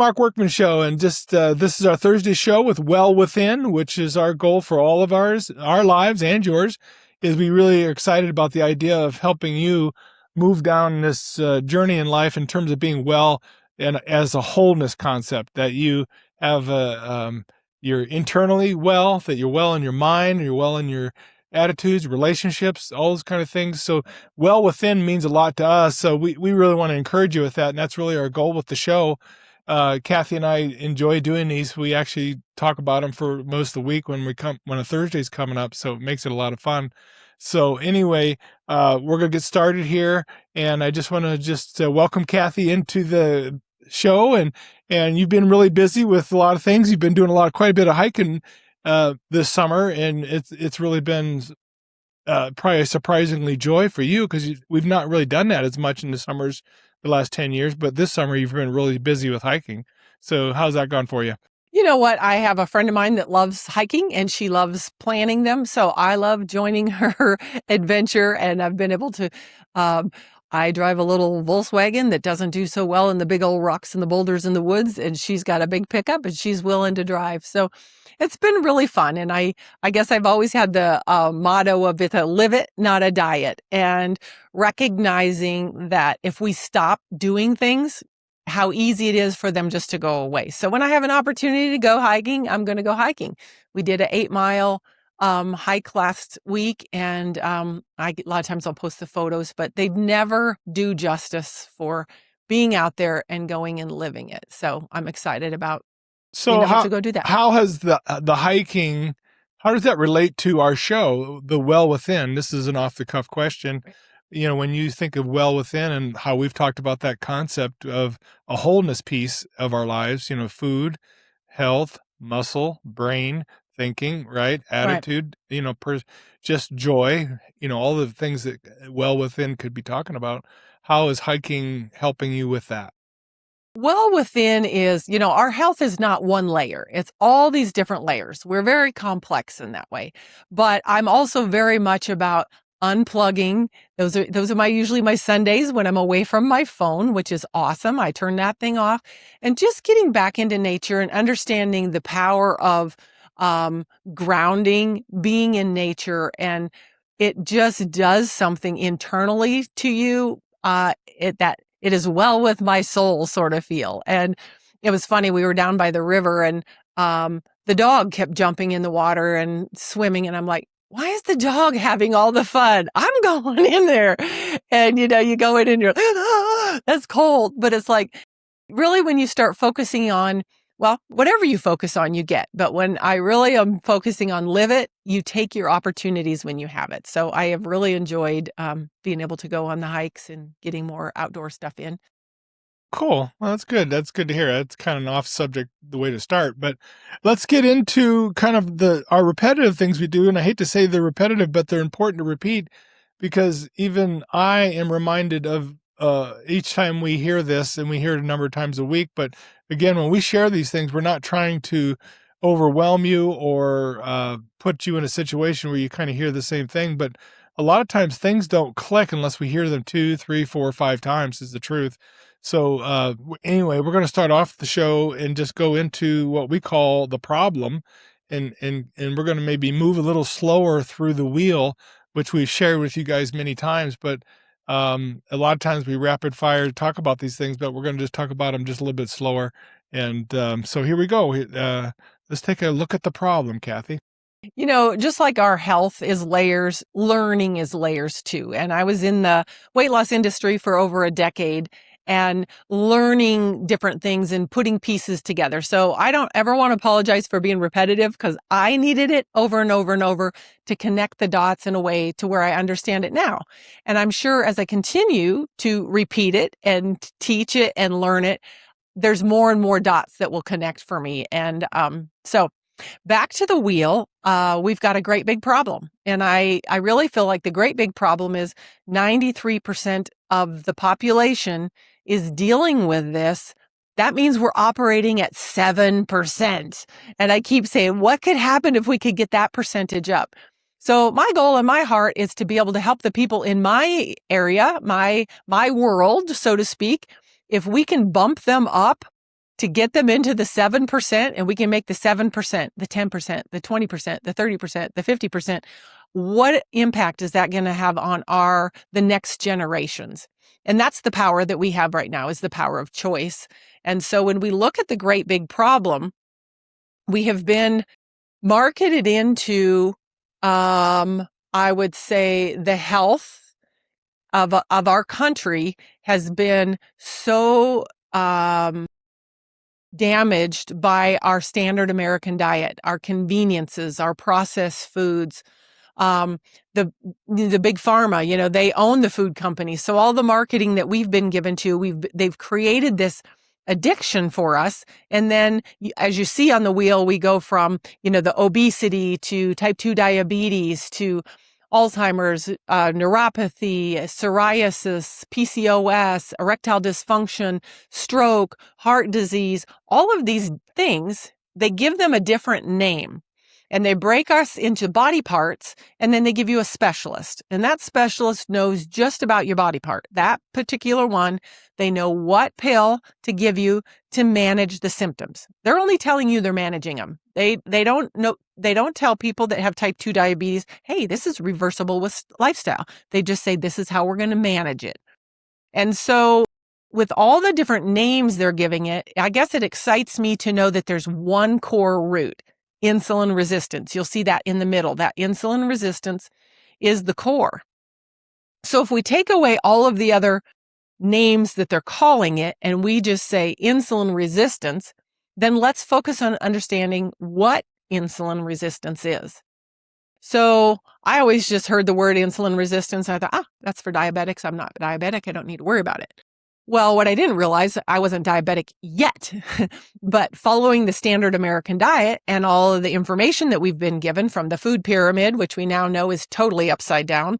Mark Workman Show, and just this is our Thursday show with Well Within, which is our goal for all of our lives and yours. Is we really are excited about the idea of helping you move down this journey in life in terms of being well, and as a wholeness concept, that you have you're internally well, that you're well in your mind, you're well in your attitudes, relationships, all those kind of things. So well within means a lot to us. So we really want to encourage you with that. And that's really our goal with the show. Kathy and I enjoy doing these. We actually talk about them for most of the week when a Thursday's coming up. So it makes it a lot of fun. So anyway, we're going to get started here. And I just want to welcome Kathy into the show. And you've been really busy with a lot of things. You've been doing quite a bit of hiking this summer, and it's really been probably a surprisingly joy for you, because we've not really done that as much in the summers the last 10 years, but this summer you've been really busy with hiking. So how's that gone for you? You know what? I have a friend of mine that loves hiking, and she loves planning them. So I love joining her adventure, and I've been able to, I drive a little Volkswagen that doesn't do so well in the big old rocks and the boulders in the woods, and she's got a big pickup and she's willing to drive. So it's been really fun. And I guess I've always had the motto of it's a live it, not a diet, and recognizing that if we stop doing things, how easy it is for them just to go away. So when I have an opportunity to go hiking, I'm going to go hiking. We did an 8-mile hike last week, and a lot of times I'll post the photos, but they never do justice for being out there and going and living it. So I'm excited about to go do that. How has the hiking, how does that relate to our show, the Well Within? This is an off the cuff question. You know, when you think of well within and how we've talked about that concept of a wholeness piece of our lives, you know, food, health, muscle, brain, thinking, right? Attitude, right. You know, just joy, you know, all the things that well within could be talking about. How is hiking helping you with that? Well within is, you know, our health is not one layer. It's all these different layers. We're very complex in that way. But I'm also very much about unplugging. Those are usually my Sundays when I'm away from my phone, which is awesome. I turn that thing off, and just getting back into nature and understanding the power of grounding, being in nature, and it just does something internally to you. That it is well with my soul sort of feel. And it was funny. We were down by the river, and the dog kept jumping in the water and swimming, and I'm like, why is the dog having all the fun? I'm going in there. And, you know, you go in and you're, that's cold. But it's like, really, when you start focusing on, well, whatever you focus on, you get. But when I really am focusing on live it, you take your opportunities when you have it. So I have really enjoyed being able to go on the hikes and getting more outdoor stuff in. Cool. Well, that's good. That's good to hear. That's kind of an off subject, the way to start, but let's get into kind of our repetitive things we do. And I hate to say they're repetitive, but they're important to repeat, because even I am reminded of each time we hear this, and we hear it a number of times a week. But again, when we share these things, we're not trying to overwhelm you or put you in a situation where you kind of hear the same thing. But a lot of times things don't click unless we hear them 2, 3, 4, 5 times, is the truth. So anyway, we're going to start off the show and just go into what we call the problem, and we're going to maybe move a little slower through the wheel, which we've shared with you guys many times. But a lot of times we rapid fire talk about these things, but we're going to just talk about them just a little bit slower. And so here we go. Let's take a look at the problem, Kathy. You know, just like our health is layers, learning is layers too. And I was in the weight loss industry for over a decade, and learning different things and putting pieces together. So I don't ever want to apologize for being repetitive, because I needed it over and over and over to connect the dots in a way to where I understand it now. And I'm sure as I continue to repeat it and teach it and learn it, there's more and more dots that will connect for me. And so back to the wheel, we've got a great big problem. And I really feel like the great big problem is 93% of the population is dealing with this. That means we're operating at 7%. And I keep saying, what could happen if we could get that percentage up? So my goal in my heart is to be able to help the people in my area, my world, so to speak. If we can bump them up to get them into the 7%, and we can make the 7%, the 10%, the 20%, the 30%, the 50%. What impact is that going to have on the next generations? And that's the power that we have right now, is the power of choice. And so when we look at the great big problem, we have been marketed into, I would say, the health of our country has been so damaged by our standard American diet, our conveniences, our processed foods. The big pharma, they own the food companies. So all the marketing that we've been given to, they've created this addiction for us. And then as you see on the wheel, we go from, the obesity to type 2 diabetes to Alzheimer's, neuropathy, psoriasis, PCOS, erectile dysfunction, stroke, heart disease. All of these things, they give them a different name. And they break us into body parts, and then they give you a specialist. And that specialist knows just about your body part. That particular one, they know what pill to give you to manage the symptoms. They're only telling you they're managing them. They don't know. They don't tell people that have type 2 diabetes, hey, this is reversible with lifestyle. They just say, this is how we're going to manage it. And so with all the different names they're giving it, I guess it excites me to know that there's one core root. Insulin resistance. You'll see that in the middle. That insulin resistance is the core. So if we take away all of the other names that they're calling it and we just say insulin resistance, then let's focus on understanding what insulin resistance is. So I always just heard the word insulin resistance. And I thought, that's for diabetics. I'm not diabetic. I don't need to worry about it. Well, what I didn't realize, I wasn't diabetic yet, but following the standard American diet and all of the information that we've been given from the food pyramid, which we now know is totally upside down,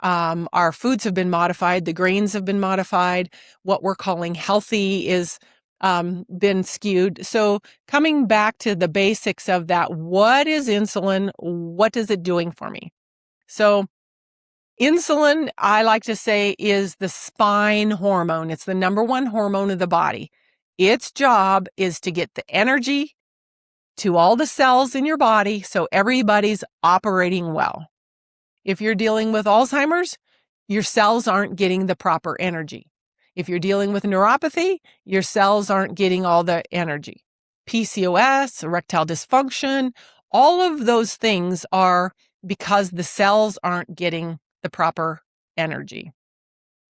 our foods have been modified, the grains have been modified, what we're calling healthy is been skewed. So coming back to the basics of that, what is insulin? What is it doing for me? So insulin, I like to say, is the spine hormone. It's the number one hormone of the body. Its job is to get the energy to all the cells in your body so everybody's operating well. If you're dealing with Alzheimer's, your cells aren't getting the proper energy. If you're dealing with neuropathy, your cells aren't getting all the energy. PCOS, erectile dysfunction, all of those things are because the cells aren't getting the proper energy,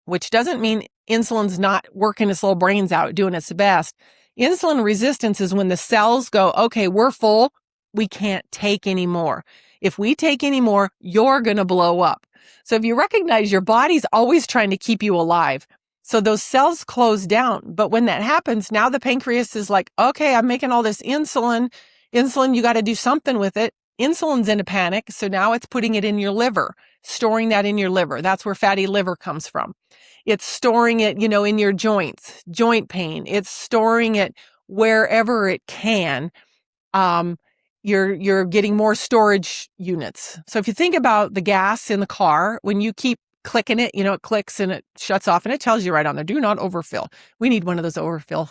which doesn't mean insulin's not working its little brains out, doing its best. Insulin resistance is when the cells go, okay, we're full. We can't take any more. If we take any more, you're going to blow up. So if you recognize your body's always trying to keep you alive, so those cells close down. But when that happens, now the pancreas is like, okay, I'm making all this insulin. Insulin, you got to do something with it. Insulin's in a panic. So now it's putting it in your liver, storing that in your liver. That's where fatty liver comes from. It's storing it, in your joints, joint pain. It's storing it wherever it can. You're getting more storage units. So if you think about the gas in the car, when you keep clicking it, it clicks and it shuts off and it tells you right on there, do not overfill. We need one of those overfill,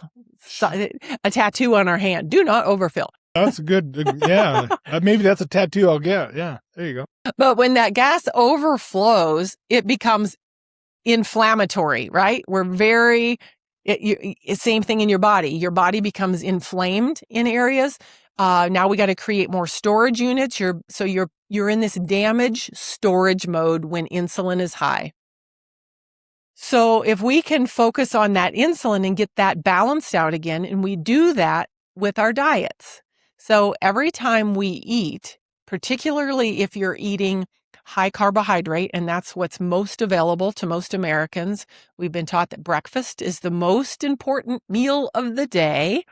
a tattoo on our hand. Do not overfill. That's good. Yeah. Maybe that's a tattoo I'll get. Yeah. There you go. But when that gas overflows, it becomes inflammatory, right? Same thing in your body. Your body becomes inflamed in areas. Now we got to create more storage units. You're in this damage storage mode when insulin is high. So if we can focus on that insulin and get that balanced out again, and we do that with our diets. So every time we eat, particularly if you're eating high carbohydrate, and that's what's most available to most Americans, we've been taught that breakfast is the most important meal of the day.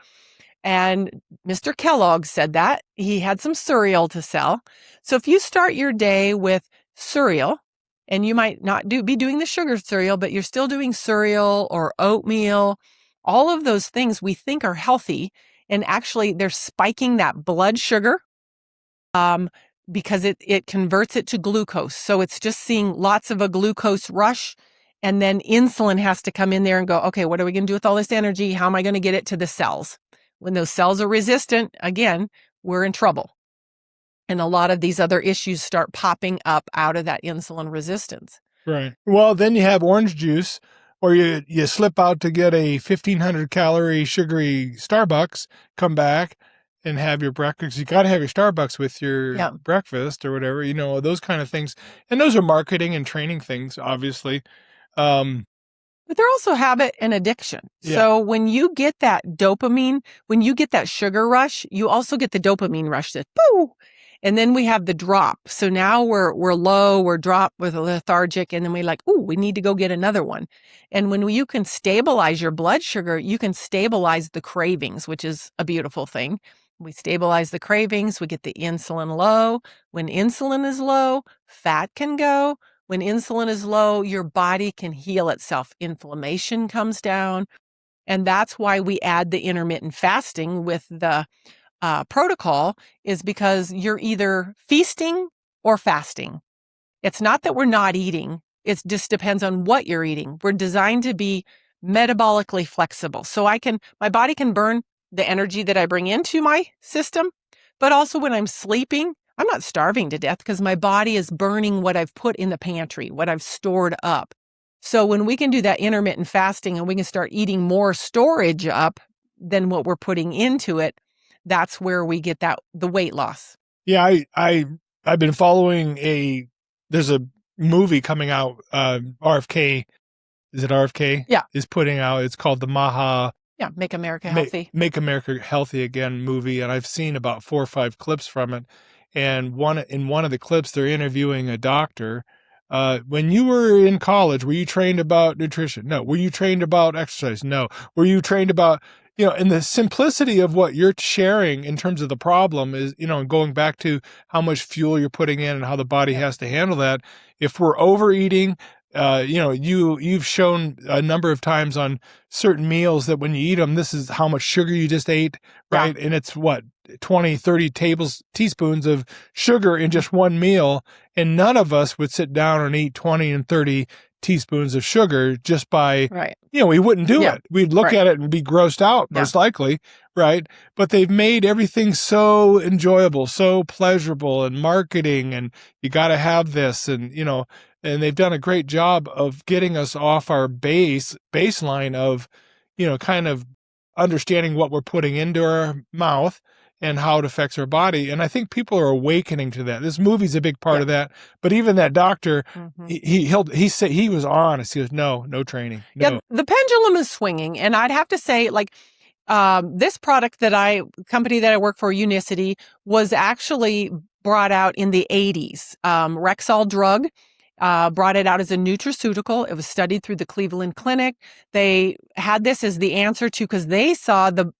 And Mr. Kellogg said that. He had some cereal to sell. So if you start your day with cereal, and you might not be doing the sugar cereal, but you're still doing cereal or oatmeal, all of those things we think are healthy, and actually they're spiking that blood sugar because it converts it to glucose. So it's just seeing lots of a glucose rush, And then insulin has to come in there and go, okay, what are we going to do with all this energy? How am I going to get it to the cells? When those cells are resistant, again, we're in trouble. And a lot of these other issues start popping up out of that insulin resistance. Right. Well, then you have orange juice, or you slip out to get a 1,500 calorie sugary Starbucks, come back and have your breakfast. You got to have your Starbucks with your breakfast or whatever, those kind of things. And those are marketing and training things, obviously. But they're also habit and addiction. Yeah. So when you get that dopamine, when you get that sugar rush, you also get the dopamine rush that boo. And then we have the drop. So now we're low, we're dropped, we're lethargic, and then we we need to go get another one. And when you can stabilize your blood sugar, you can stabilize the cravings, which is a beautiful thing. We stabilize the cravings, we get the insulin low. When insulin is low, fat can go. When insulin is low, your body can heal itself. Inflammation comes down. And that's why we add the intermittent fasting with the protocol, is because you're either feasting or fasting. It's not that we're not eating. It just depends on what you're eating. We're designed to be metabolically flexible. So my body can burn the energy that I bring into my system, but also when I'm sleeping, I'm not starving to death because my body is burning what I've put in the pantry, what I've stored up. So when we can do that intermittent fasting and we can start eating more storage up than what we're putting into it, that's where we get the weight loss. Yeah, I've been following there's a movie coming out, RFK, is it RFK? Yeah. Is putting out, it's called the Make America Healthy. Make America Healthy Again movie, and I've seen about 4 or 5 clips from it. And in one of the clips, they're interviewing a doctor. When you were in college, were you trained about nutrition? No. Were you trained about exercise? No. Were you trained about, and the simplicity of what you're sharing in terms of the problem is, going back to how much fuel you're putting in and how the body has to handle that. If we're overeating, you've shown a number of times on certain meals that when you eat them, this is how much sugar you just ate, right? Yeah. And it's 20, 30 teaspoons of sugar in just one meal. And none of us would sit down and eat 20 and 30 teaspoons of sugar just by, we wouldn't do it. We'd look at it and be grossed out, most likely, right? But they've made everything so enjoyable, so pleasurable, and marketing, and you got to have this, and, and they've done a great job of getting us off our baseline of, kind of understanding what we're putting into our mouth and how it affects our body. And I think people are awakening to that. This movie's a big part of that. But even that doctor, he said, he was honest. He goes, no training. No. Yeah, the pendulum is swinging. And I'd have to say, this company that I work for, Unicity, was actually brought out in the 80s. Rexall drug brought it out as a nutraceutical. It was studied through the Cleveland Clinic. They had this as the answer to, because they saw the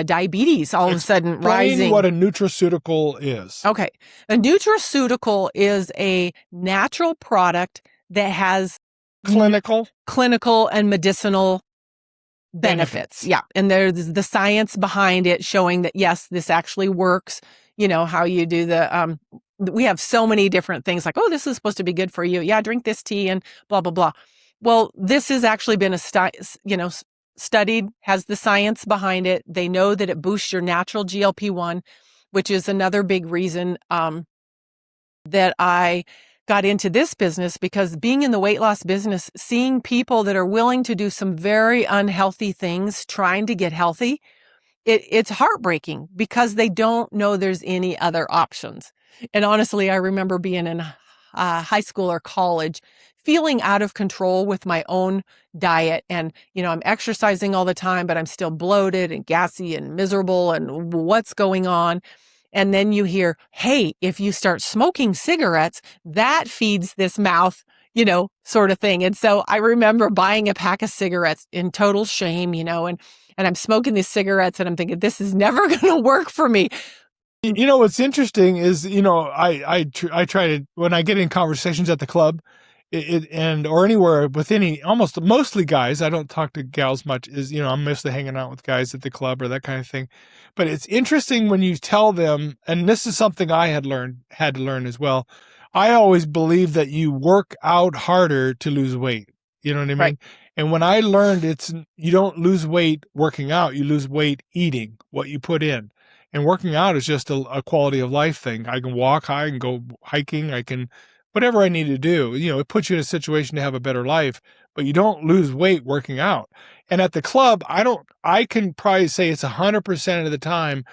diabetes all of a sudden rising. Explain what a nutraceutical is. Okay. A nutraceutical is a natural product that has clinical and medicinal benefits. Yeah. And there's the science behind it showing that, yes, this actually works. How you do we have so many different things like, oh, this is supposed to be good for you. Yeah, drink this tea and blah, blah, blah. Well, this has actually been studied, has the science behind it. They know that it boosts your natural GLP-1, which is another big reason that I got into this business, because being in the weight loss business, seeing people that are willing to do some very unhealthy things, trying to get healthy, it's heartbreaking because they don't know there's any other options. And honestly, I remember being in high school or college, feeling out of control with my own diet. And, I'm exercising all the time, but I'm still bloated and gassy and miserable and what's going on. And then you hear, hey, if you start smoking cigarettes, that feeds this mouth, sort of thing. And so I remember buying a pack of cigarettes in total shame, and I'm smoking these cigarettes and I'm thinking, this is never going to work for me. What's interesting is, I try to, when I get in conversations at the club or anywhere with mostly guys, I don't talk to gals much, I'm mostly hanging out with guys at the club or that kind of thing. But it's interesting when you tell them, and this is something I had to learn as well. I always believe that you work out harder to lose weight. You know what I Right. mean? And when I learned you don't lose weight working out, you lose weight eating what you put in. And working out is just a quality of life thing. I can walk, I can go hiking, I can whatever I need to do. It puts you in a situation to have a better life, but you don't lose weight working out. And at the club, I can probably say it's 100% of the time,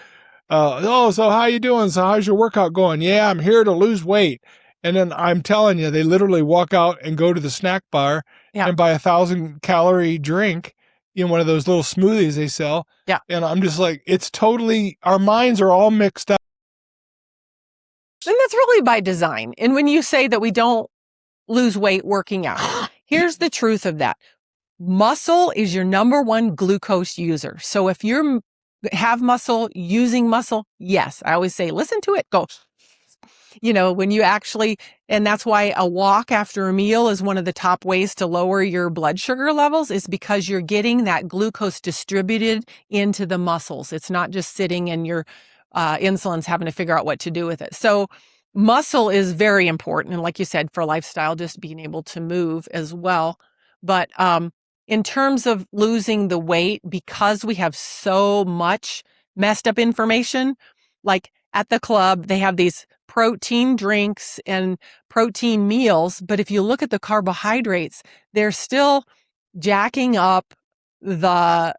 oh, so how you doing? So how's your workout going? Yeah, I'm here to lose weight. And then I'm telling you, they literally walk out and go to the snack bar Yeah. and buy 1,000-calorie drink, one of those little smoothies they sell. Yeah. And I'm just like, it's totally, our minds are all mixed up. And that's really by design. And when you say that we don't lose weight working out, here's the truth of that. Muscle is your number one glucose user. So if you have muscle, using muscle, yes, I always say, listen to it, go. When you actually, and that's why a walk after a meal is one of the top ways to lower your blood sugar levels, is because you're getting that glucose distributed into the muscles. It's not just sitting and your insulin's having to figure out what to do with it. So muscle is very important. And like you said, for lifestyle, just being able to move as well. But in terms of losing the weight, because we have so much messed up information, like at the club, they have these protein drinks and protein meals. But if you look at the carbohydrates, they're still jacking up the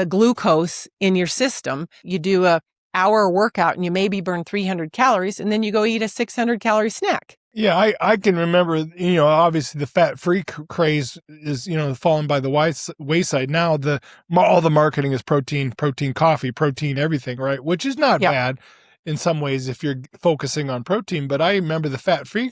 glucose in your system. You do a hour workout and you maybe burn 300 calories and then you go eat a 600-calorie snack. Yeah, I can remember, obviously the fat-free craze is, fallen by the wayside. Now all the marketing is protein coffee, protein everything, right? Which is not bad in some ways if you're focusing on protein. But I remember the fat-free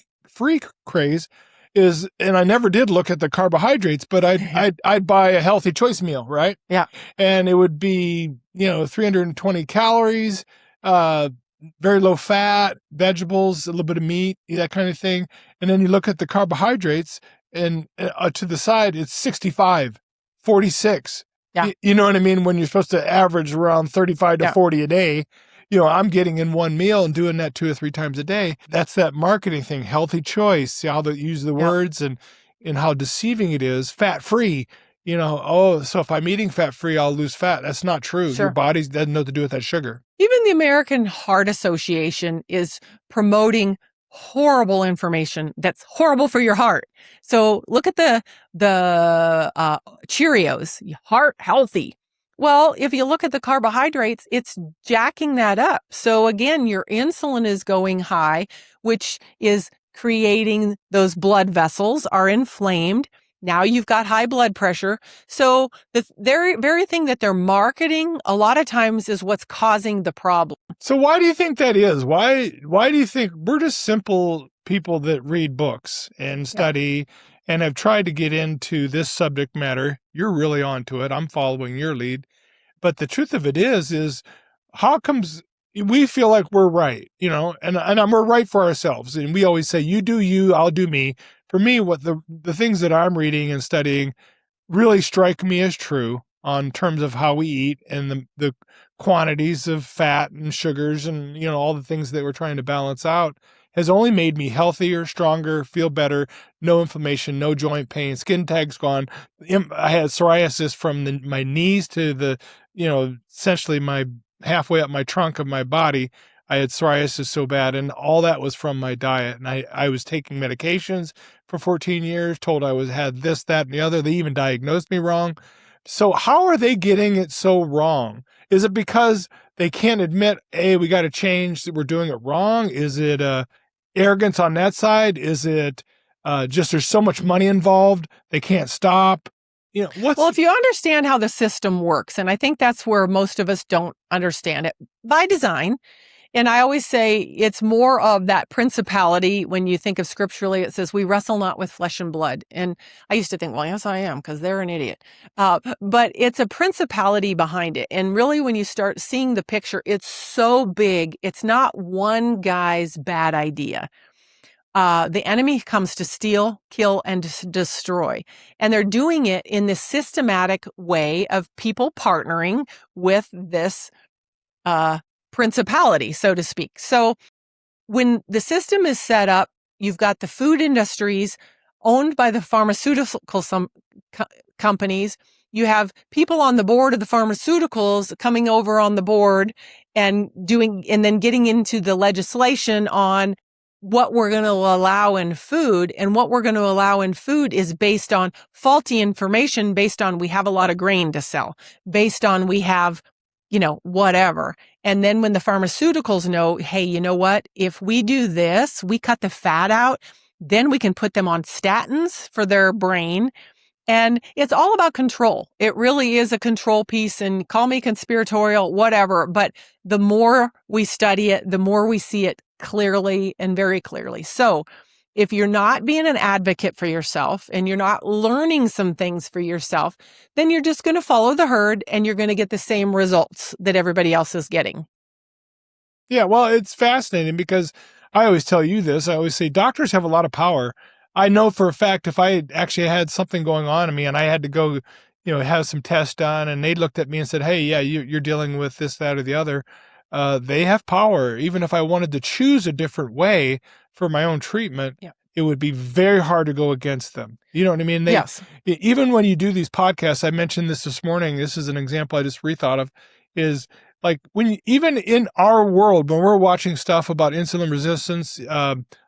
craze is, and I never did look at the carbohydrates, but I'd buy a healthy choice meal, right? Yeah. And it would be, 320 calories, very low fat, vegetables, a little bit of meat, that kind of thing. And then you look at the carbohydrates and to the side, it's 65, 46. Yeah. You know what I mean? When you're supposed to average around 35 to 40 a day, I'm getting in one meal and doing that 2 or 3 times a day. That's that marketing thing, healthy choice, see how they use the words and how deceiving it is. Fat free, so if I'm eating fat free, I'll lose fat. That's not true. Sure. Your body doesn't know what to do with that sugar. Even the American Heart Association is promoting horrible information that's horrible for your heart. So look at the Cheerios, heart healthy. Well, if you look at the carbohydrates, it's jacking that up. So again, your insulin is going high, which is creating those blood vessels are inflamed. Now you've got high blood pressure. So the very thing that they're marketing a lot of times is what's causing the problem. So why do you think that is? Why do you think we're just simple people that read books and study and have tried to get into this subject matter? You're really onto it. I'm following your lead. But the truth of it is how comes we feel like we're right, and we're right for ourselves. And we always say, you do you, I'll do me. For me, what the things that I'm reading and studying really strike me as true on terms of how we eat and the quantities of fat and sugars and, all the things that we're trying to balance out has only made me healthier, stronger, feel better, no inflammation, no joint pain, skin tags gone. I had psoriasis from my knees to essentially my halfway up my trunk of my body. I had psoriasis so bad, and all that was from my diet. And I was taking medications for 14 years, told I had this, that, and the other. They even diagnosed me wrong. So how are they getting it so wrong? Is it because they can't admit, hey, we got to change, that we're doing it wrong? Is it arrogance on that side? Is it just there's so much money involved, they can't stop? Well, if you understand how the system works, and I think that's where most of us don't understand it by design. And I always say it's more of that principality. When you think of scripturally, it says we wrestle not with flesh and blood. And I used to think, well, yes, I am, because they're an idiot. But it's a principality behind it. And really, when you start seeing the picture, it's so big. It's not one guy's bad idea. The enemy comes to steal, kill, and destroy. And they're doing it in this systematic way of people partnering with this principality, so to speak. So when the system is set up, you've got the food industries owned by the pharmaceutical companies. You have people on the board of the pharmaceuticals coming over on the board and then getting into the legislation on what we're going to allow in food. And what we're going to allow in food is based on faulty information, based on we have a lot of grain to sell, based on we have, whatever. And then when the pharmaceuticals know, hey, you know what? If we do this, we cut the fat out, then we can put them on statins for their brain. And it's all about control. It really is a control piece, and call me conspiratorial, whatever. But the more we study it, the more we see it clearly and very clearly. So if you're not being an advocate for yourself and you're not learning some things for yourself, then you're just going to follow the herd and you're going to get the same results that everybody else is getting. Yeah, well, it's fascinating because I always tell you this. I always say doctors have a lot of power. I know for a fact if I actually had something going on in me and I had to go, have some tests done, and they looked at me and said, hey, yeah, you're dealing with this, that, or the other, they have power. Even if I wanted to choose a different way for my own treatment, Yeah. it would be very hard to go against them. You know what I mean? Yes. Even when you do these podcasts, I mentioned this morning, this is an example I just rethought of, is like even in our world, when we're watching stuff about insulin resistance,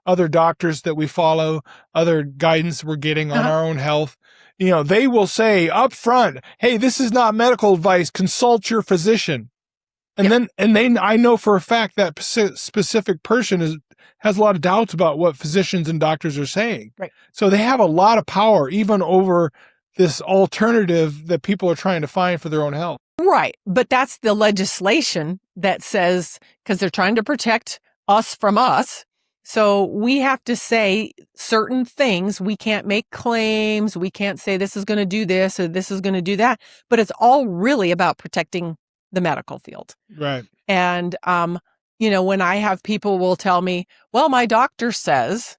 other doctors that we follow, other guidance we're getting on our own health, they will say up front, hey, this is not medical advice, consult your physician. And I know for a fact that specific person has a lot of doubts about what physicians and doctors are saying. Right. So they have a lot of power, even over this alternative that people are trying to find for their own health. Right. But that's the legislation that says, because they're trying to protect us from us. So we have to say certain things. We can't make claims. We can't say this is going to do this or this is going to do that. But it's all really about protecting the medical field. Right. And, when I have people will tell me, well, my doctor says,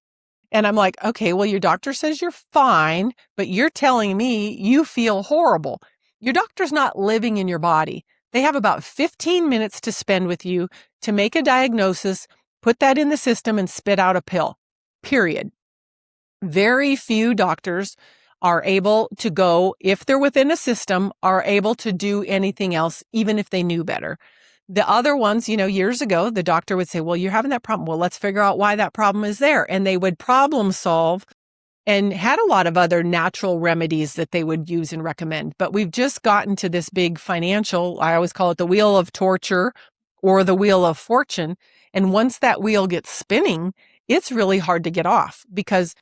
and I'm like, okay, well, your doctor says you're fine, but you're telling me you feel horrible. Your doctor's not living in your body. They have about 15 minutes to spend with you to make a diagnosis, put that in the system, and spit out a pill, period. Very few doctors are able to go, if they're within a system, are able to do anything else, even if they knew better. The other ones, years ago, the doctor would say, well, you're having that problem. Well, let's figure out why that problem is there. And they would problem solve and had a lot of other natural remedies that they would use and recommend. But we've just gotten to this big financial, I always call it the wheel of torture or the wheel of fortune. And once that wheel gets spinning, it's really hard to get off because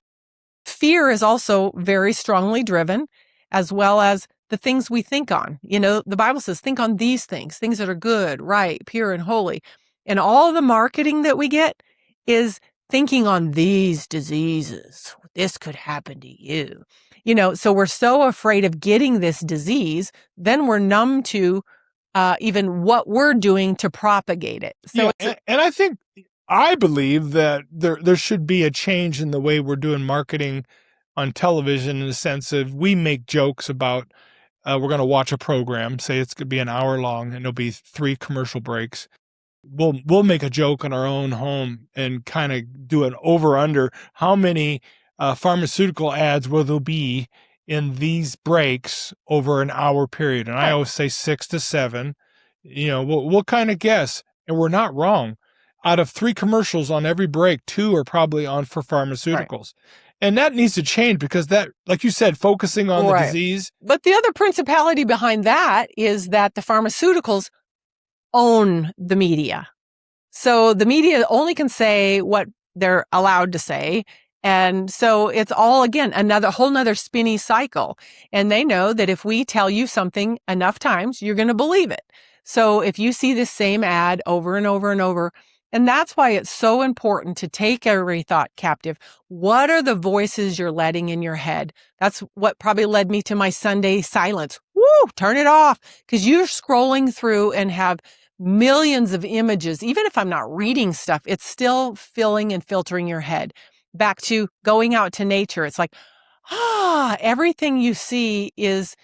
fear is also very strongly driven, as well as the things we think on. The Bible says, think on these things that are good, right, pure, and holy. And all the marketing that we get is thinking on these diseases. This could happen to you. So we're so afraid of getting this disease, then we're numb to even what we're doing to propagate it. So I believe that there should be a change in the way we're doing marketing on television, in the sense of we make jokes about we're going to watch a program, say it's going to be an hour long, and there'll be 3 commercial breaks. We'll make a joke in our own home and kind of do an over under how many pharmaceutical ads will there be in these breaks over an hour period. And I always say 6 to 7. We'll kind of guess, and we're not wrong. Out of 3 commercials on every break, 2 are probably on for pharmaceuticals. Right. And that needs to change because that, like you said, focusing on the disease. But the other principality behind that is that the pharmaceuticals own the media. So the media only can say what they're allowed to say. And so it's all, again, another whole nother spinny cycle. And they know that if we tell you something enough times, you're going to believe it. So if you see this same ad over and over and over, and that's why it's so important to take every thought captive. What are the voices you're letting in your head? That's what probably led me to my Sunday silence. Woo, turn it off. Because you're scrolling through and have millions of images. Even if I'm not reading stuff, it's still filling and filtering your head. Back to going out to nature. It's like, everything you see is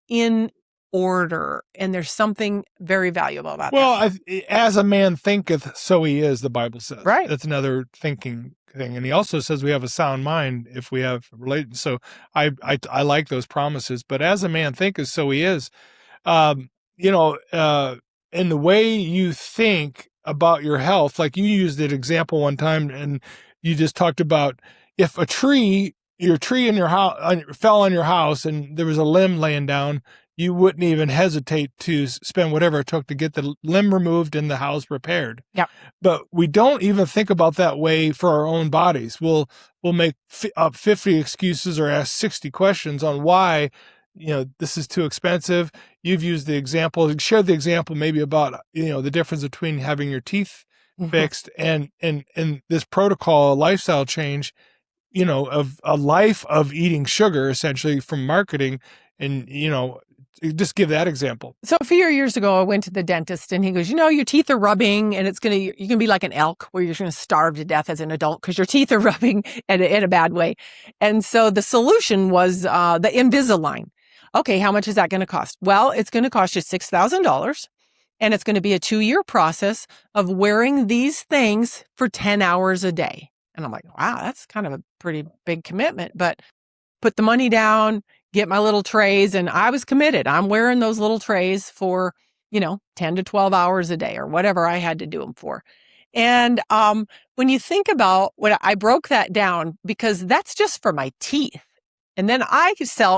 in order. And there's something very valuable about Well, that. as a man thinketh, so he is, the Bible says. Right. That's another thinking thing. And he also says we have a sound mind if we have related. So I like those promises. But as a man thinketh, so he is. Um, you know, in the way you think about your health, like you used an example one time, and you just talked about if your tree in your house fell on your house, and there was a limb laying down, you wouldn't even hesitate to spend whatever it took to get the limb removed and the house repaired. Yeah. But we don't even think about that way for our own bodies. We'll make up 50 excuses or ask 60 questions on why, this is too expensive. You've used the example, shared the example maybe about, the difference between having your teeth fixed and this protocol, lifestyle change, of a life of eating sugar, essentially, from marketing. And, just give that example. So a few years ago, I went to the dentist and he goes, your teeth are rubbing and you're going to be like an elk where you're going to starve to death as an adult because your teeth are rubbing in a bad way. And so the solution was the Invisalign. Okay, how much is that going to cost? Well, it's going to cost you $6,000 and it's going to be a 2-year process of wearing these things for 10 hours a day. And I'm like, wow, that's kind of a pretty big commitment, but put the money down, get my little trays. And I was committed. I'm wearing those little trays for, 10 to 12 hours a day or whatever I had to do them for. And when you think about what I broke that down, because that's just for my teeth. And then I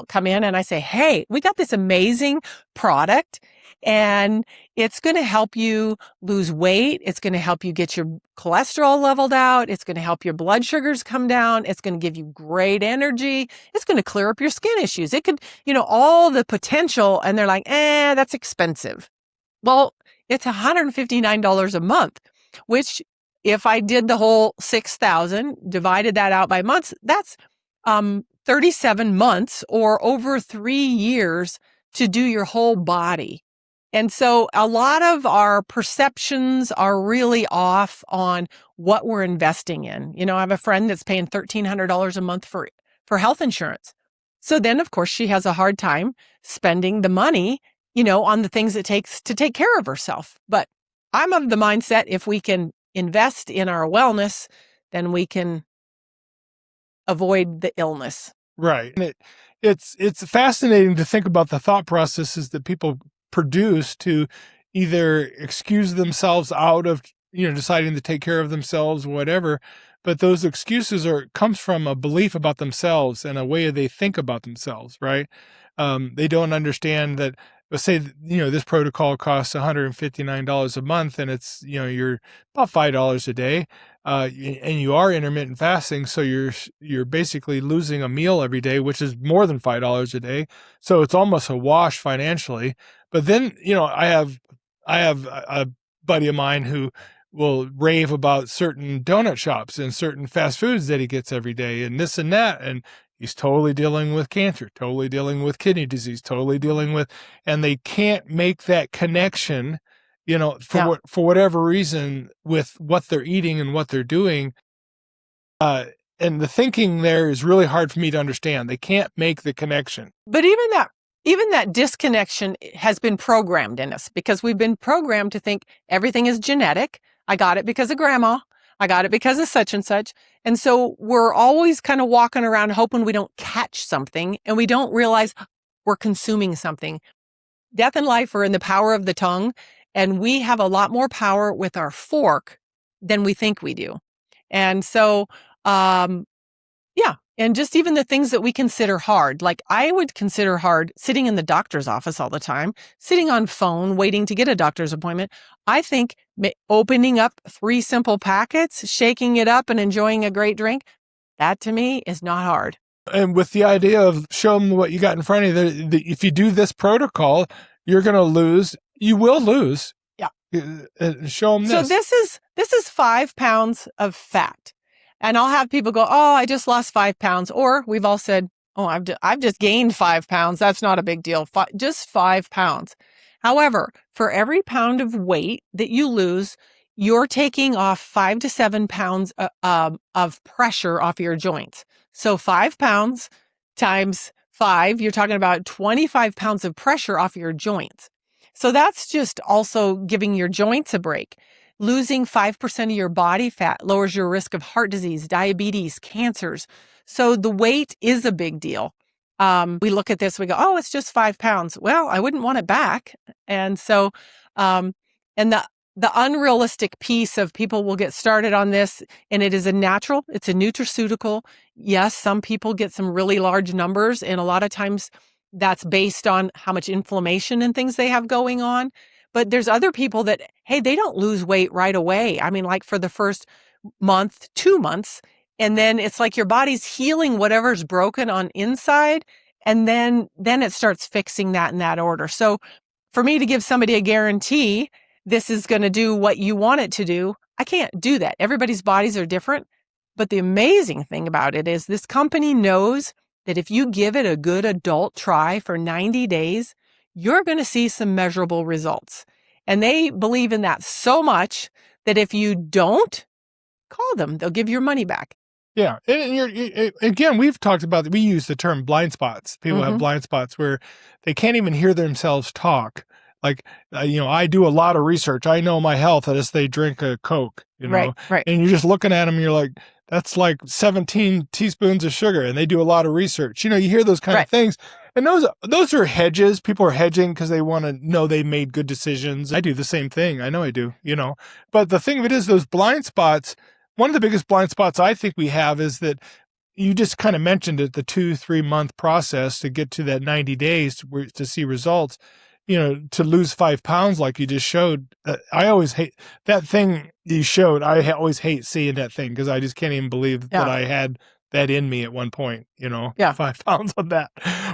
come in and I say, hey, we got this amazing product and it's going to help you lose weight. It's going to help you get your cholesterol leveled out. It's going to help your blood sugars come down. It's going to give you great energy. It's going to clear up your skin issues. It could, all the potential. And they're like, that's expensive. Well, it's $159 a month, which if I did the whole 6,000, divided that out by months, that's 37 months or over 3 years to do your whole body. And so a lot of our perceptions are really off on what we're investing in. I have a friend that's paying $1,300 a month for health insurance. So then, of course, she has a hard time spending the money, on the things it takes to take care of herself. But I'm of the mindset if we can invest in our wellness, then we can avoid the illness. Right. And it's fascinating to think about the thought processes that people produce to either excuse themselves out of, deciding to take care of themselves, whatever. But those excuses comes from a belief about themselves and a way they think about themselves, right? They don't understand that, let's say, this protocol costs $159 a month and it's, you're about $5 a day. And you are intermittent fasting, so you're basically losing a meal every day, which is more than $5 a day. So it's almost a wash financially. But then, I have a buddy of mine who will rave about certain donut shops and certain fast foods that he gets every day and this and that. And he's totally dealing with cancer, totally dealing with kidney disease, totally dealing with, and they can't make that connection, for whatever reason with what they're eating and what they're doing. And the thinking there is really hard for me to understand. They can't make the connection. But even that disconnection has been programmed in us because we've been programmed to think everything is genetic. I got it because of grandma. I got it because of such and such. And so we're always kind of walking around hoping we don't catch something and we don't realize we're consuming something. Death and life are in the power of the tongue, and we have a lot more power with our fork than we think we do. And so, and just even the things that we consider hard, like I would consider hard sitting in the doctor's office all the time, sitting on phone, waiting to get a doctor's appointment. I think opening up 3 simple packets, shaking it up and enjoying a great drink, that to me is not hard. And with the idea of show them what you got in front of you, if you do this protocol, you're going to lose. You will lose. Yeah. Show them this. So this is 5 pounds of fat. And I'll have people go, oh, I just lost 5 pounds. Or we've all said, oh, I've just gained 5 pounds. That's not a big deal. Just 5 pounds. However, for every pound of weight that you lose, you're taking off 5 to 7 pounds of pressure off your joints. So 5 pounds times you're talking about 25 pounds of pressure off your joints. So that's just also giving your joints a break. Losing 5% of your body fat lowers your risk of heart disease, diabetes, cancers. So the weight is a big deal. We look at this, we go, oh, it's just 5 pounds. Well, I wouldn't want it back. And so, and the unrealistic piece of people will get started on this, and it is it's a nutraceutical. Yes, some people get some really large numbers, and a lot of times that's based on how much inflammation and things they have going on. But there's other people that, hey, they don't lose weight right away. I mean, like for the first month, 2 months, and then it's like your body's healing whatever's broken on inside, and then it starts fixing that in that order. So for me to give somebody a guarantee this is going to do what you want it to do, I can't do that. Everybody's bodies are different. But the amazing thing about it is this company knows that if you give it a good adult try for 90 days, you're going to see some measurable results. And they believe in that so much that if you don't, call them. They'll give your money back. Yeah. And again, we've talked about, we use the term blind spots. People have blind spots where they can't even hear themselves talk. Like, I do a lot of research. I know my health as they drink a Coke, Right. and you're just looking at them and you're like, that's like 17 teaspoons of sugar. And they do a lot of research. You hear those kind of things. And those are hedges. People are hedging because they want to know they made good decisions. I do the same thing. I know I do, But the thing of it is, those blind spots, one of the biggest blind spots I think we have is that you just kind of mentioned it, the 2-3 month process to get to that 90 days to see results, to lose 5 pounds like you just showed. I always hate that thing you showed. I always hate seeing that thing because I just can't even believe that I had that in me at one point, 5 pounds on that.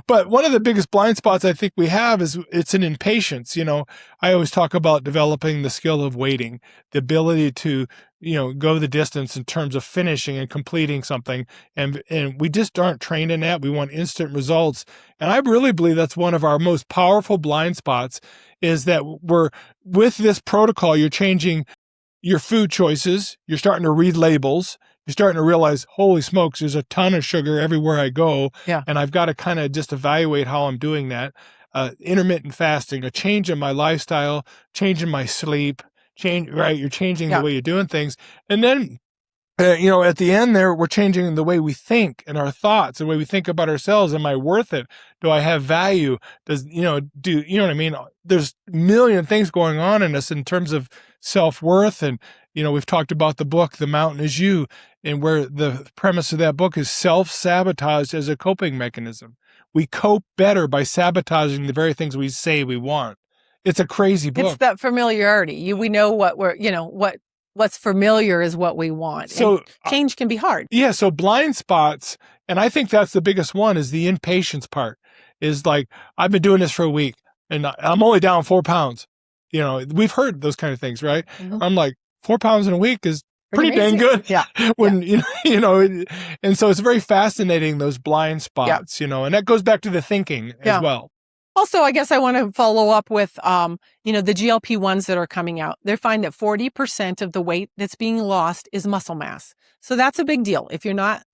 But one of the biggest blind spots I think we have is it's an impatience. I always talk about developing the skill of waiting, the ability to, go the distance in terms of finishing and completing something. And we just aren't trained in that. We want instant results. And I really believe that's one of our most powerful blind spots, is that we're, with this protocol, you're changing your food choices. You're starting to read labels. You're starting to realize, holy smokes, there's a ton of sugar everywhere I go. Yeah. And I've got to kind of just evaluate how I'm doing that. Intermittent fasting, a change in my lifestyle, change in my sleep, you're changing the way you're doing things. And then, at the end there, we're changing the way we think and our thoughts, the way we think about ourselves. Am I worth it? Do I have value? Does, do, you know what I mean? There's a million things going on in us in terms of self-worth. And, we've talked about the book, The Mountain Is You, and where the premise of that book is self-sabotage as a coping mechanism. We cope better by sabotaging the very things we say we want. It's a crazy book. It's that familiarity. We know what what's familiar is what we want. So and change can be hard. Yeah. So blind spots, and I think that's the biggest one, is the impatience part. Is like, I've been doing this for a week and I'm only down 4 pounds. We've heard those kind of things, right? Mm-hmm. I'm like, 4 pounds in a week is pretty dang good. Yeah. When, and so it's very fascinating, those blind spots, and that goes back to the thinking as well. Also, I guess I want to follow up with, the GLP-1s that are coming out. They find that 40% of the weight that's being lost is muscle mass. So that's a big deal. If you're not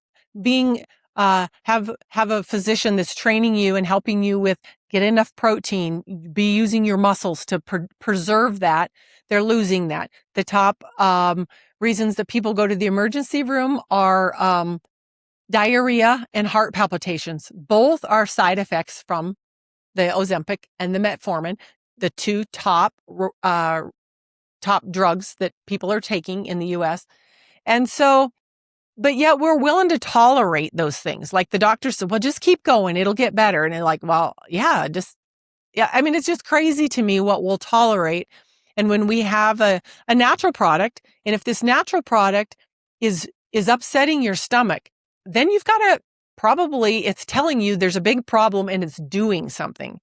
being, have a physician that's training you and helping you with get enough protein, be using your muscles to preserve that, they're losing that. The top reasons that people go to the emergency room are diarrhea and heart palpitations. Both are side effects from the Ozempic and the metformin, the two top drugs that people are taking in the U.S. And so, but yet we're willing to tolerate those things. Like the doctor said, well, just keep going. It'll get better. And they're like, well, yeah. I mean, it's just crazy to me what we'll tolerate. And when we have a natural product, and if this natural product is upsetting your stomach, then you've got to probably, it's telling you there's a big problem and it's doing something.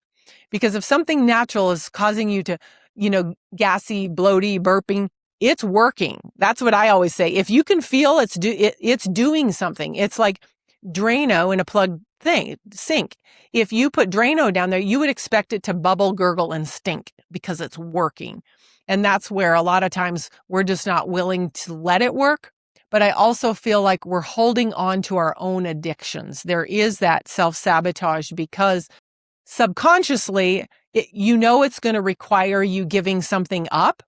Because if something natural is causing you to, gassy, bloaty, burping, it's working. That's what I always say. If you can feel it's doing something. It's like Drano in a plug sink. If you put Drano down there, you would expect it to bubble, gurgle, and stink because it's working. And that's where a lot of times we're just not willing to let it work. but I also feel like we're holding on to our own addictions. There is that self-sabotage because subconsciously, it's going to require you giving something up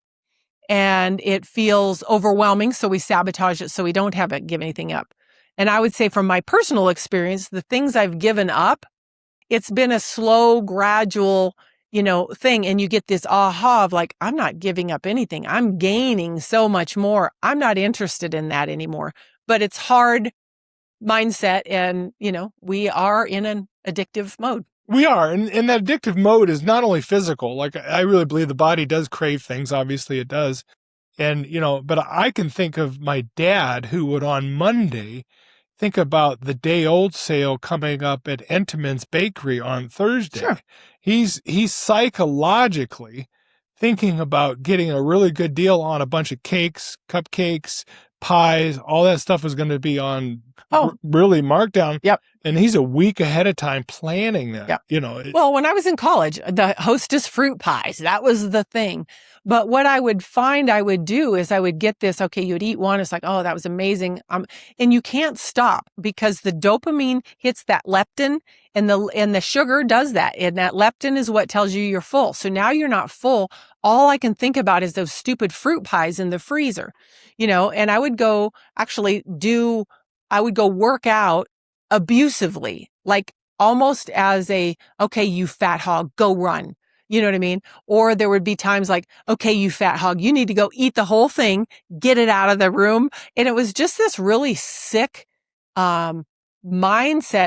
and it feels overwhelming. So we sabotage it so we don't have it give anything up. And I would say from my personal experience, the things I've given up, it's been a slow, gradual, thing. And you get this aha of like, I'm not giving up anything. I'm gaining so much more. I'm not interested in that anymore. But it's hard mindset. And, we are in an addictive mode. We are. And that addictive mode is not only physical. Like, I really believe the body does crave things. Obviously it does. And, but I can think of my dad who would on Monday think about the day old sale coming up at Entenmann's Bakery on Thursday. Sure. He's psychologically thinking about getting a really good deal on a bunch of cakes, cupcakes, pies, all that stuff is going to be on really marked down. Yep. And he's a week ahead of time planning that. Yep. Well, when I was in college, the Hostess fruit pies, that was the thing. But what I would find I would do is I would get this, okay, you'd eat one. It's like, oh, that was amazing. And you can't stop because the dopamine hits that leptin and the sugar does that. And that leptin is what tells you you're full. So now you're not full. All I can think about is those stupid fruit pies in the freezer, and I would go work out abusively, like almost as okay, you fat hog, go run. You know what I mean? Or there would be times like, okay, you fat hog, you need to go eat the whole thing, get it out of the room. And it was just this really sick, mindset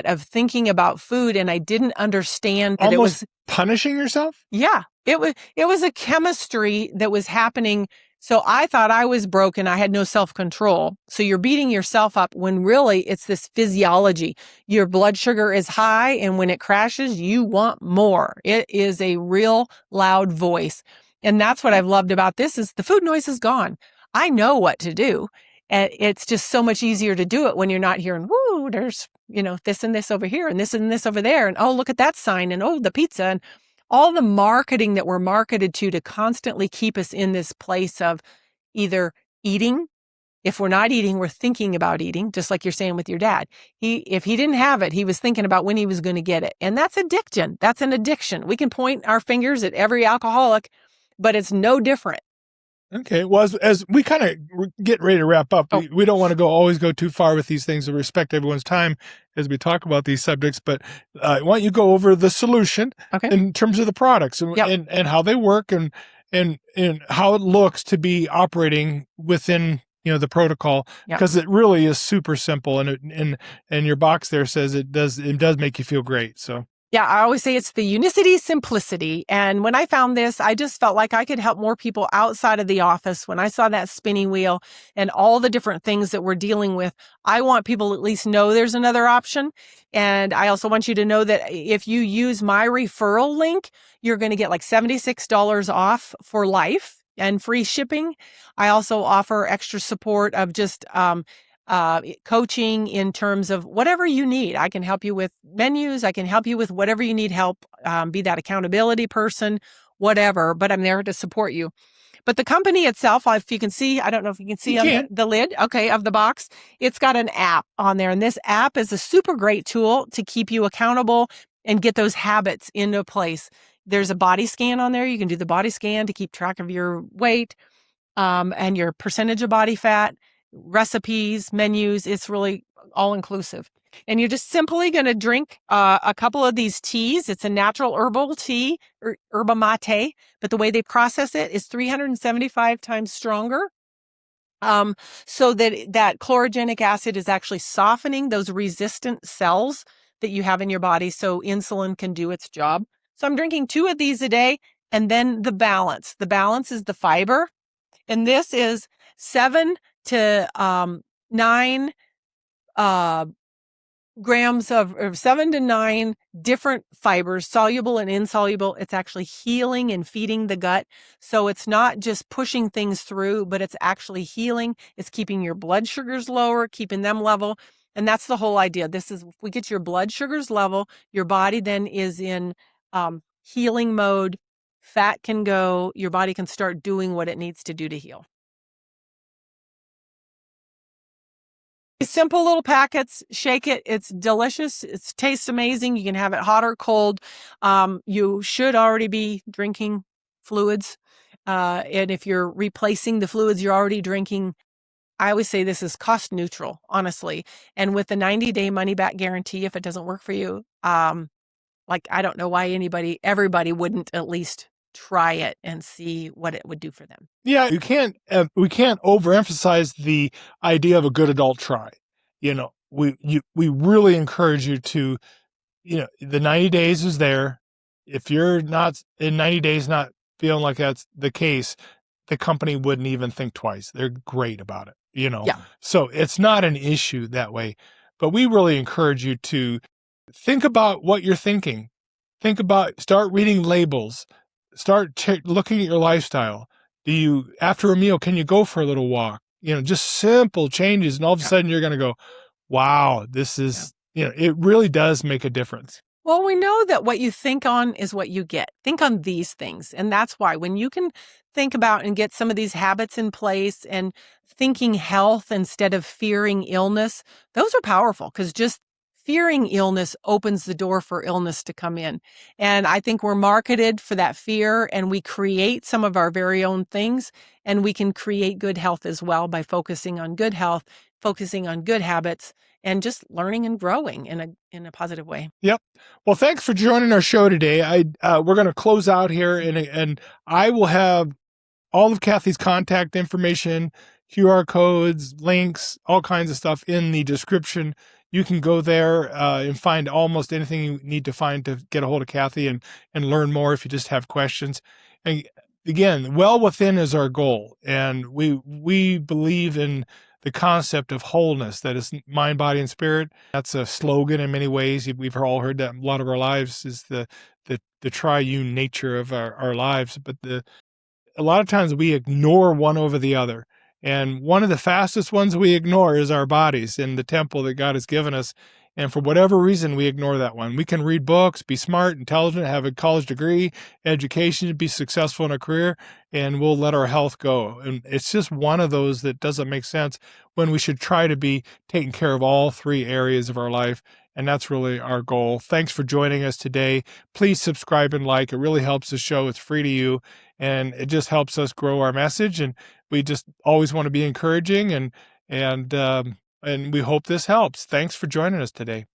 of thinking about food. And I didn't understand that almost it was punishing yourself. Yeah, it was a chemistry that was happening. So I thought I was broken. I had no self-control. So you're beating yourself up when really it's this physiology. Your blood sugar is high, and when it crashes, you want more. It is a real loud voice. And that's what I've loved about this is the food noise is gone. I know what to do. And it's just so much easier to do it when you're not hearing, woo, there's, this and this over here and this over there. And oh, look at that sign. And oh, the pizza. And all the marketing that we're marketed to constantly keep us in this place of either eating. If we're not eating, we're thinking about eating, just like you're saying with your dad. If he didn't have it, he was thinking about when he was going to get it. And that's addiction. That's an addiction. We can point our fingers at every alcoholic, but it's no different. Okay. Well, as we kind of get ready to wrap up, we don't want to always go too far with these things to respect everyone's time as we talk about these subjects, but why don't you go over the solution in terms of the products and how they work and how it looks to be operating within the protocol, because it really is super simple, and your box there says it does make you feel great. So yeah, I always say it's the unicity simplicity. And when I found this, I just felt like I could help more people outside of the office. When I saw that spinning wheel and all the different things that we're dealing with, I want people to at least know there's another option. And I also want you to know that if you use my referral link, you're going to get like $76 off for life and free shipping. I also offer extra support of just, coaching in terms of whatever you need. I can help you with menus. I can help you with whatever you need help, be that accountability person, whatever, but I'm there to support you. But the company itself, if you can see, I don't know if you can see on the lid, of the box, it's got an app on there. And this app is a super great tool to keep you accountable and get those habits into place. There's a body scan on there. You can do the body scan to keep track of your weight, and your percentage of body fat, recipes, menus. It's really all inclusive. And you're just simply going to drink a couple of these teas. It's a natural herbal tea, or yerba mate, but the way they process it is 375 times stronger. So that chlorogenic acid is actually softening those resistant cells that you have in your body so insulin can do its job. So I'm drinking 2 of these a day, and then the balance. The balance is the fiber. And this is 7 to 9 grams or 7 to 9 different fibers, soluble and insoluble. It's actually healing and feeding the gut. So it's not just pushing things through, but it's actually healing. It's keeping your blood sugars lower, keeping them level. And that's the whole idea. This is, if we get your blood sugars level, your body then is in healing mode. Fat can go, your body can start doing what it needs to do to heal. Simple little packets, shake it. It's delicious. It tastes amazing. You can have it hot or cold. You should already be drinking fluids. And if you're replacing the fluids you're already drinking, I always say this is cost neutral, honestly. And with the 90-day money back guarantee, if it doesn't work for you, like, I don't know why everybody wouldn't at least try it and see what it would do for them. Yeah, we can't overemphasize the idea of a good adult try. We really encourage you to, the 90 days is there. If you're not in 90 days, not feeling like that's the case, the company wouldn't even think twice. They're great about it. Yeah. So it's not an issue that way, but we really encourage you to think about what you're thinking. Start reading labels, start looking at your lifestyle. After a meal, can you go for a little walk? Just simple changes. And all of a sudden you're going to go, wow, this is, it really does make a difference. Well, we know that what you think on is what you get. Think on these things. And that's why when you can think about and get some of these habits in place and thinking health instead of fearing illness, those are powerful, because just fearing illness opens the door for illness to come in. And I think we're marketed for that fear, and we create some of our very own things, and we can create good health as well by focusing on good health, focusing on good habits, and just learning and growing in a positive way. Yep. Well, thanks for joining our show today. We're going to close out here, and I will have all of Kathy's contact information, QR codes, links, all kinds of stuff in the description. You can go there and find almost anything you need to find to get a hold of Kathy and learn more if you just have questions. And again, well within is our goal. And we believe in the concept of wholeness, that is mind, body, and spirit. That's a slogan in many ways. We've all heard that a lot of our lives is the triune nature of our lives. But a lot of times we ignore one over the other. And one of the fastest ones we ignore is our bodies in the temple that God has given us. And for whatever reason, we ignore that one. We can read books, be smart, intelligent, have a college degree, education, be successful in a career, and we'll let our health go. And it's just one of those that doesn't make sense, when we should try to be taking care of all three areas of our life. And that's really our goal. Thanks for joining us today. Please subscribe and like. It really helps the show. It's free to you, and it just helps us grow our message. And we just always want to be encouraging, and we hope this helps. Thanks for joining us today.